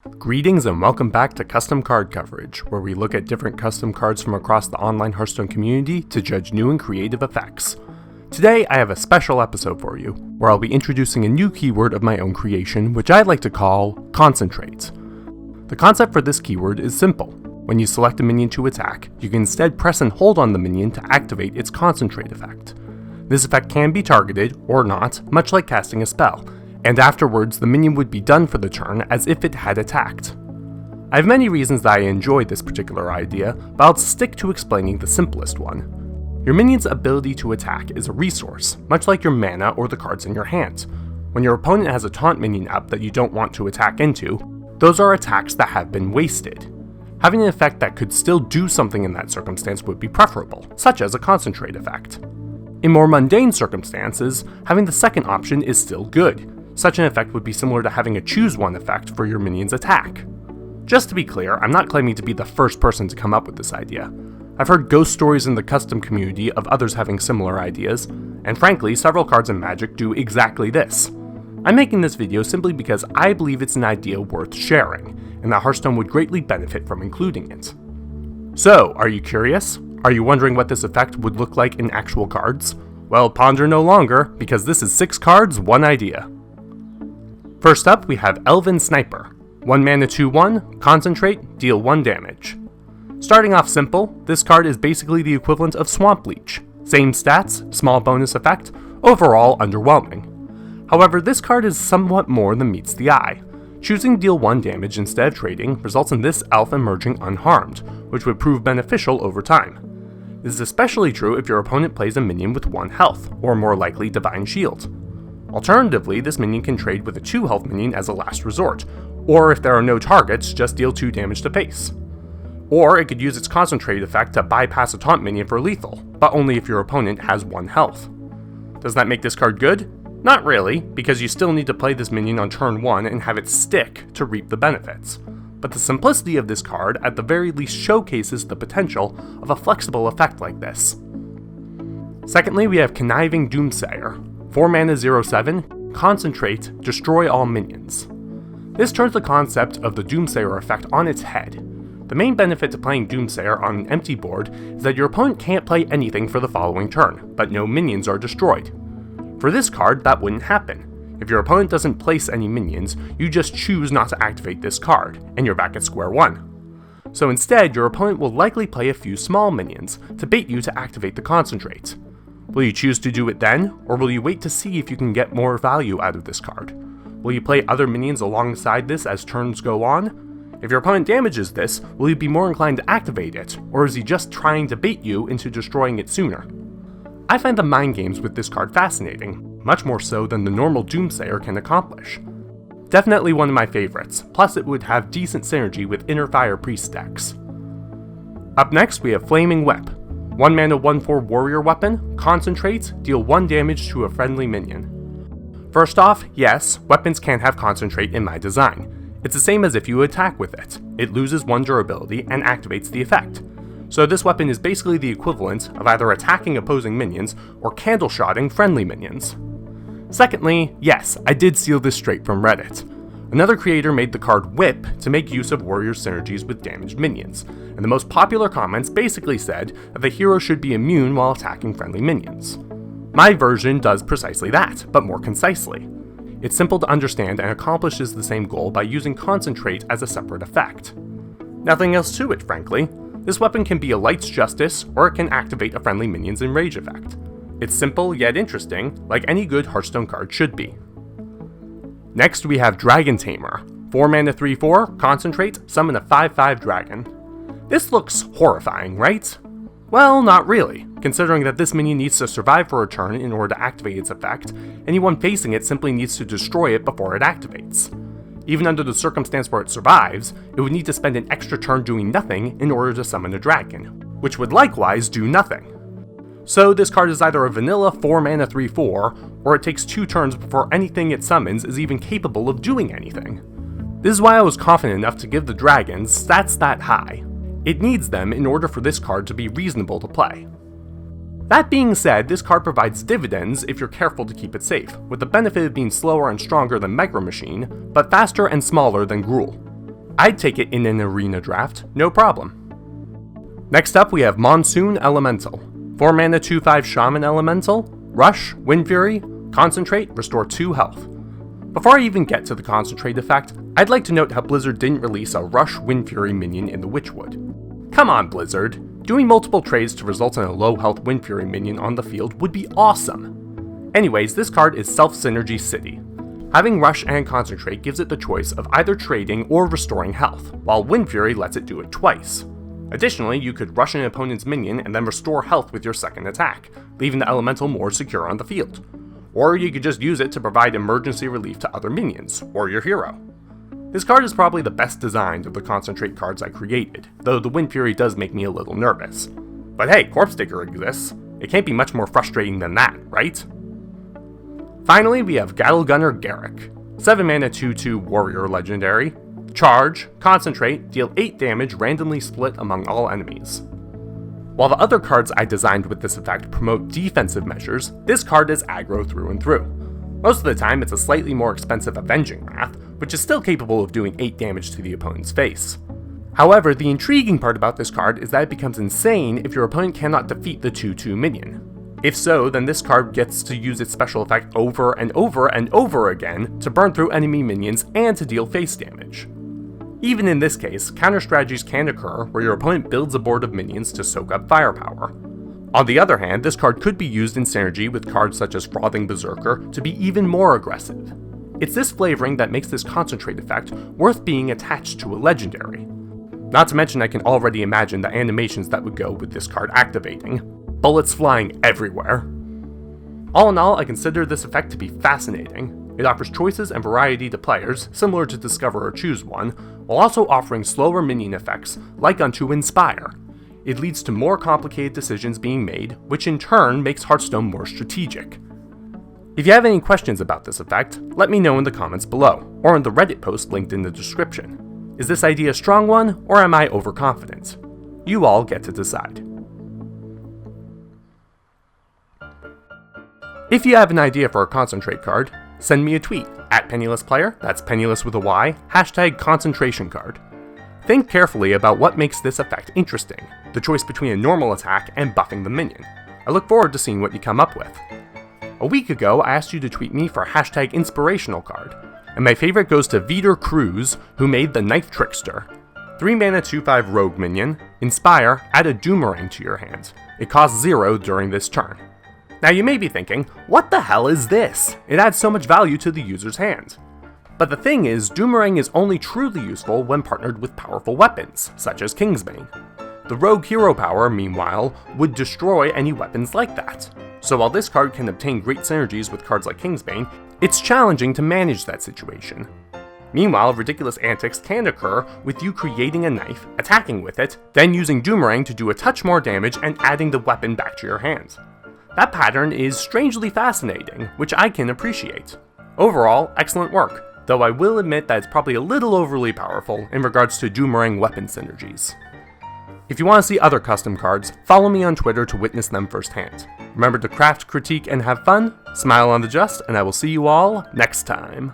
Greetings and welcome back to Custom Card Coverage, where we look at different custom cards from across the online Hearthstone community to judge new and creative effects. Today I have a special episode for you, where I'll be introducing a new keyword of my own creation, which I like to call Concentrate. The concept for this keyword is simple. When you select a minion to attack, you can instead press and hold on the minion to activate its Concentrate effect. This effect can be targeted, or not, much like casting a spell, and afterwards the minion would be done for the turn as if it had attacked. I have many reasons that I enjoy this particular idea, but I'll stick to explaining the simplest one. Your minion's ability to attack is a resource, much like your mana or the cards in your hand. When your opponent has a taunt minion up that you don't want to attack into, those are attacks that have been wasted. Having an effect that could still do something in that circumstance would be preferable, such as a Concentrate effect. In more mundane circumstances, having the second option is still good. Such an effect would be similar to having a choose one effect for your minion's attack. Just to be clear, I'm not claiming to be the first person to come up with this idea. I've heard ghost stories in the custom community of others having similar ideas, and frankly, several cards in Magic do exactly this. I'm making this video simply because I believe it's an idea worth sharing, and that Hearthstone would greatly benefit from including it. So, are you curious? Are you wondering what this effect would look like in actual cards? Well, ponder no longer, because this is 6 cards, 1 idea. First up, we have Elven Sniper. 1 mana 2/1, concentrate, deal 1 damage. Starting off simple, this card is basically the equivalent of Swamp Leech. Same stats, small bonus effect, overall underwhelming. However, this card is somewhat more than meets the eye. Choosing deal 1 damage instead of trading results in this elf emerging unharmed, which would prove beneficial over time. This is especially true if your opponent plays a minion with 1 health, or more likely Divine Shield. Alternatively, this minion can trade with a 2 health minion as a last resort, or if there are no targets, just deal 2 damage to face. Or it could use its Concentrate effect to bypass a taunt minion for lethal, but only if your opponent has 1 health. Does that make this card good? Not really, because you still need to play this minion on turn 1 and have it stick to reap the benefits. But the simplicity of this card at the very least showcases the potential of a flexible effect like this. Secondly, we have Conniving Doomsayer. 4 mana 0/7, concentrate, destroy all minions. This turns the concept of the Doomsayer effect on its head. The main benefit to playing Doomsayer on an empty board is that your opponent can't play anything for the following turn, but no minions are destroyed. For this card, that wouldn't happen. If your opponent doesn't place any minions, you just choose not to activate this card, and you're back at square one. So instead, your opponent will likely play a few small minions to bait you to activate the Concentrate. Will you choose to do it then, or will you wait to see if you can get more value out of this card? Will you play other minions alongside this as turns go on? If your opponent damages this, will you be more inclined to activate it, or is he just trying to bait you into destroying it sooner? I find the mind games with this card fascinating, much more so than the normal Doomsayer can accomplish. Definitely one of my favorites, plus it would have decent synergy with Inner Fire Priest decks. Up next we have Flaming Whip. 1 mana 1/4 warrior weapon, concentrate, deal 1 damage to a friendly minion. First off, yes, weapons can have concentrate in my design. It's the same as if you attack with it. It loses 1 durability and activates the effect. So this weapon is basically the equivalent of either attacking opposing minions or candle-shotting friendly minions. Secondly, yes, I did steal this straight from Reddit. Another creator made the card Whip to make use of warrior synergies with damaged minions, and the most popular comments basically said that the hero should be immune while attacking friendly minions. My version does precisely that, but more concisely. It's simple to understand and accomplishes the same goal by using Concentrate as a separate effect. Nothing else to it, frankly. This weapon can be a Light's Justice, or it can activate a friendly minion's Enrage effect. It's simple yet interesting, like any good Hearthstone card should be. Next we have Dragon Tamer. 4 mana 3/4, concentrate, summon a 5/5 dragon. This looks horrifying, right? Well, not really, considering that this minion needs to survive for a turn in order to activate its effect, anyone facing it simply needs to destroy it before it activates. Even under the circumstance where it survives, it would need to spend an extra turn doing nothing in order to summon a dragon, which would likewise do nothing. So this card is either a vanilla 4 mana 3/4, or it takes 2 turns before anything it summons is even capable of doing anything. This is why I was confident enough to give the dragons stats that high. It needs them in order for this card to be reasonable to play. That being said, this card provides dividends if you're careful to keep it safe, with the benefit of being slower and stronger than Micro Machine, but faster and smaller than Gruul. I'd take it in an arena draft, no problem. Next up we have Monsoon Elemental. 4 mana 2/5 Shaman Elemental, Rush, Wind Fury, Concentrate, restore 2 health. Before I even get to the Concentrate effect, I'd like to note how Blizzard didn't release a Rush Wind Fury minion in the Witchwood. Come on Blizzard, doing multiple trades to result in a low health Wind Fury minion on the field would be awesome. Anyways, this card is Self-Synergy City. Having Rush and Concentrate gives it the choice of either trading or restoring health, while Wind Fury lets it do it twice. Additionally, you could rush an opponent's minion and then restore health with your second attack, leaving the elemental more secure on the field. Or you could just use it to provide emergency relief to other minions, or your hero. This card is probably the best designed of the Concentrate cards I created, though the Wind Fury does make me a little nervous. But hey, Corpse Digger exists. It can't be much more frustrating than that, right? Finally, we have Gadelle Gunner Garrick. 7 mana 2/2 Warrior Legendary. Charge, Concentrate, deal 8 damage randomly split among all enemies. While the other cards I designed with this effect promote defensive measures, this card is aggro through and through. Most of the time it's a slightly more expensive Avenging Wrath, which is still capable of doing 8 damage to the opponent's face. However, the intriguing part about this card is that it becomes insane if your opponent cannot defeat the 2/2 minion. If so, then this card gets to use its special effect over and over and over again to burn through enemy minions and to deal face damage. Even in this case, counter strategies can occur where your opponent builds a board of minions to soak up firepower. On the other hand, this card could be used in synergy with cards such as Frothing Berserker to be even more aggressive. It's this flavoring that makes this Concentrate effect worth being attached to a legendary. Not to mention I can already imagine the animations that would go with this card activating. Bullets flying everywhere. All in all, I consider this effect to be fascinating. It offers choices and variety to players, similar to Discover or Choose One, while also offering slower minion effects, like unto Inspire. It leads to more complicated decisions being made, which in turn makes Hearthstone more strategic. If you have any questions about this effect, let me know in the comments below, or in the Reddit post linked in the description. Is this idea a strong one, or am I overconfident? You all get to decide. If you have an idea for a Concentrate card, send me a tweet at PennilessPlayer, that's Penniless with a Y, #concentration card. Think carefully about what makes this effect interesting, the choice between a normal attack and buffing the minion. I look forward to seeing what you come up with. A week ago, I asked you to tweet me for #inspirational card, and my favorite goes to Vitor Cruz, who made the Knife Trickster. 3 mana 2/5 rogue minion, Inspire, add a Doomerang to your hand. It costs 0 during this turn. Now you may be thinking, what the hell is this? It adds so much value to the user's hand. But the thing is, Doomerang is only truly useful when partnered with powerful weapons, such as Kingsbane. The rogue hero power, meanwhile, would destroy any weapons like that. So while this card can obtain great synergies with cards like Kingsbane, it's challenging to manage that situation. Meanwhile, ridiculous antics can occur with you creating a knife, attacking with it, then using Doomerang to do a touch more damage and adding the weapon back to your hand. That pattern is strangely fascinating, which I can appreciate. Overall, excellent work, though I will admit that it's probably a little overly powerful in regards to Doomerang weapon synergies. If you want to see other custom cards, follow me on Twitter to witness them firsthand. Remember to craft, critique, and have fun, smile on the just, and I will see you all next time.